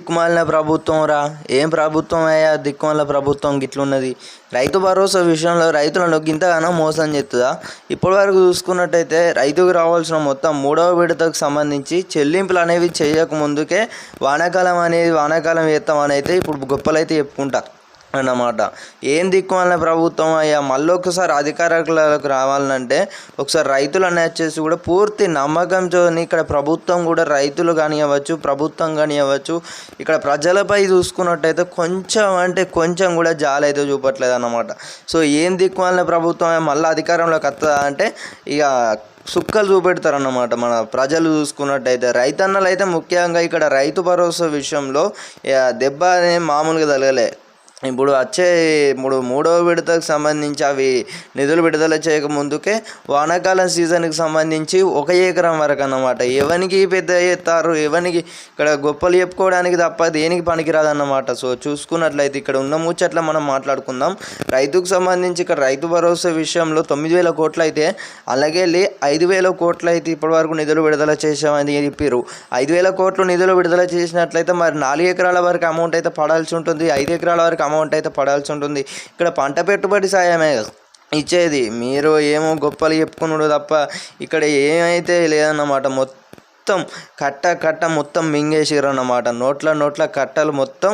దిక్కుమాలిన ప్రభుత్వం రా, ఏం ప్రభుత్వం అయ్యా, దిక్కుమాలిన ప్రభుత్వం గిట్లున్నది. రైతు భరోసా విషయంలో రైతులను ఇంతగానో మోసం చేస్తుందా? ఇప్పటి వరకు చూసుకున్నట్టయితే రైతుకు రావాల్సిన మొత్తం 3వ విడతకు సంబంధించి చెల్లింపులు అనేవి చేయకముందుకే వానాకాలం వేస్తామని అయితే ఇప్పుడు గొప్పలైతే చెప్పుకుంటారు అన్నమాట. ఏం దిక్కుమాలిన ప్రభుత్వం అయ్యా. మళ్ళీ ఒకసారి అధికారులకు రావాలంటే ఒకసారి రైతులు వచ్చేసి కూడా పూర్తి నమ్మకంతో ఇక్కడ ప్రభుత్వం కూడా రైతులు కానివ్వచ్చు, ప్రభుత్వం కానివ్వచ్చు, ఇక్కడ ప్రజలపై చూసుకున్నట్టయితే కొంచెం కూడా జాలి అయితే చూపట్లేదు అన్నమాట. సో ఏం దిక్కుమాలిన ప్రభుత్వం మళ్ళీ అధికారంలోకి వస్తుందా అంటే ఇక సుక్కలు చూపెడతారన్నమాట. మన ప్రజలు చూసుకున్నట్టయితే రైతన్నలు అయితే ముఖ్యంగా ఇక్కడ రైతు భరోసా విషయంలో దెబ్బ అనేది మామూలుగా తగలలే. ఇప్పుడు వచ్చే 3వ విడతకు సంబంధించి అవి నిధులు విడుదల చేయక ముందుకే వానాకాలం సీజన్కి సంబంధించి 1 ఎకరం వరకు అన్నమాట. ఎవరికి పెద్ద ఎత్తారు, ఎవరికి ఇక్కడ గొప్పలు చెప్పుకోవడానికి తప్ప దేనికి పనికిరాదన్నమాట. సో చూసుకున్నట్లయితే ఇక్కడ ఉన్న ముచ్చట్ల మనం మాట్లాడుకుందాం. రైతుకు సంబంధించి ఇక్కడ రైతు భరోసా విషయంలో 9,000 కోట్లు అయితే అలాగే 5,000 కోట్లు అయితే ఇప్పటివరకు నిధులు విడుదల చేసామని చెప్పారు. 5,000 కోట్లు నిధులు విడుదల చేసినట్లయితే మరి 4 ఎకరాల వరకు అమౌంట్ అయితే పడాల్సి ఉంటుంది, 5 ఎకరాల వరకు అమౌంట్ అయితే పడాల్సి ఉంటుంది. ఇక్కడ పంట పెట్టుబడి సాయమే ఇచ్చేది, మీరు ఏమో గొప్పలు చెప్పుకున్నాడు తప్ప ఇక్కడ ఏమైతే లేదన్నమాట. మొత్తం కట్ట మొత్తం మింగేసారు అన్నమాట. నోట్ల కట్టలు మొత్తం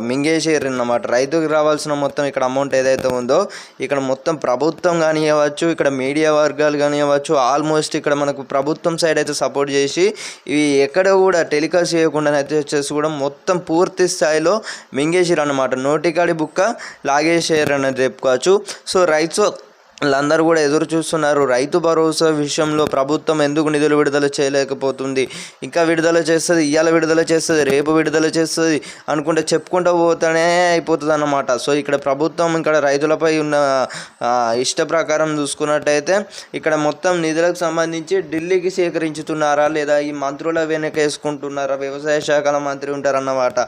మింగేసారు అన్నమాట. రైతుకి రావాల్సిన మొత్తం ఇక్కడ అమౌంట్ ఏదైతే ఉందో ఇక్కడ మొత్తం ప్రభుత్వం కానివ్వచ్చు, ఇక్కడ మీడియా వర్గాలు కానివ్వచ్చు, ఆల్మోస్ట్ ఇక్కడ మనకు ప్రభుత్వం సైడ్ అయితే సపోర్ట్ చేసి ఇవి ఎక్కడ కూడా టెలికాస్ట్ చేయకుండా అయితే వచ్చేసి కూడా మొత్తం పూర్తి స్థాయిలో మింగేసారు అన్నమాట. నోటికాడి బుక్క లాగేసారు అనేది చెప్పుకోవచ్చు. సో వాళ్ళందరూ కూడా ఎదురు చూస్తున్నారు. రైతు భరోసా విషయంలో ప్రభుత్వం ఎందుకు నిధులు విడుదల చేయలేకపోతుంది, ఇంకా విడుదల చేస్తుంది, ఇవాళ విడుదల చేస్తుంది, రేపు విడుదల చేస్తుంది అనుకుంటే చెప్పుకుంటూ పోతూనే అయిపోతుంది అన్నమాట. సో ఇక్కడ ప్రభుత్వం ఇక్కడ రైతులపై ఉన్న ఇష్ట ప్రకారం చూసుకున్నట్టయితే ఇక్కడ మొత్తం నిధులకు సంబంధించి ఢిల్లీకి సేకరించుతున్నారా లేదా ఈ మంత్రుల వెనక వేసుకుంటున్నారా? వ్యవసాయ శాఖల మంత్రి ఉంటారన్నమాట.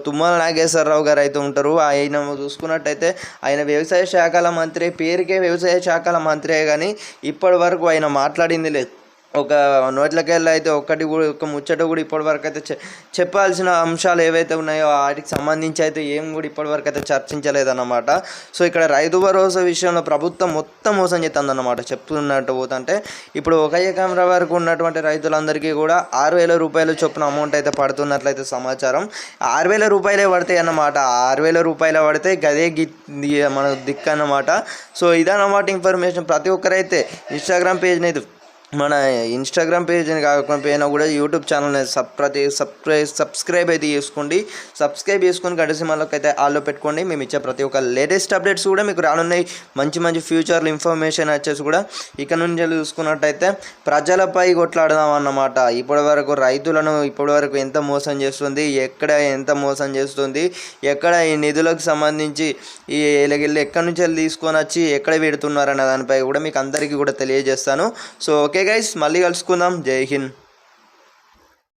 తుమ్మల నాగేశ్వరరావు గారు అయితే ఉంటారు. ఆయన చూసుకున్నట్టయితే ఆయన వ్యవసాయ శాఖల మంత్రి, పేరుకే వ్యవసాయ శాఖల మంత్రే కానీ ఇప్పటి వరకు ఆయన మాట్లాడింది లేదు. ఒక నోట్లకెళ్ళి అయితే ఒక ముచ్చట కూడా ఇప్పటివరకు అయితే చెప్పాల్సిన అంశాలు ఏవైతే ఉన్నాయో వాటికి సంబంధించి అయితే ఏం కూడా ఇప్పటివరకు అయితే చర్చించలేదన్నమాట. సో ఇక్కడ రైతు భరోసా విషయంలో ప్రభుత్వం మొత్తం మోసం చేస్తుందన్నమాట. చెప్తున్నట్టు పోతుంటే ఇప్పుడు 1 ఎకరం వరకు ఉన్నటువంటి రైతులందరికీ కూడా 6,000 రూపాయల చొప్పున అమౌంట్ అయితే పడుతున్నట్లయితే సమాచారం. 6,000 రూపాయలే పడతాయి అన్నమాట. 6,000 రూపాయలు పడితే గదే మన దిక్కు అన్నమాట. సో ఇదన్నమాట ఇన్ఫర్మేషన్. ప్రతి ఒక్కరైతే ఇన్స్టాగ్రామ్ పేజ్ని అయితే మన ఇన్స్టాగ్రామ్ పేజ్ని కాకపోయినా కూడా యూట్యూబ్ ఛానల్ని సబ్స్క్రైబ్ అయితే చేసుకోండి. సబ్స్క్రైబ్ చేసుకొని గడిసిమల్లోకి అయితే ఆల్లో పెట్టుకోండి. మేము ఇచ్చే ప్రతి ఒక్క లేటెస్ట్ అప్డేట్స్ కూడా మీకు రానున్నాయి. మంచి ఫ్యూచర్లు ఇన్ఫర్మేషన్ వచ్చేసి కూడా ఇక నుంచి చూసుకున్నట్టయితే ప్రజలపై కొట్లాడదాం అన్నమాట. ఇప్పటివరకు రైతులను ఎంత మోసం చేస్తుంది, ఎంత మోసం చేస్తుంది, ఎక్కడ ఈ నిధులకు సంబంధించి ఈ ఎక్కడి నుంచి తీసుకొని వచ్చి ఎక్కడ పెడుతున్నారనే దానిపై కూడా మీకు అందరికీ కూడా తెలియజేస్తాను. సో ఓకే గైస్, మళ్ళీ కలుసుకుందాం. జై హింద్.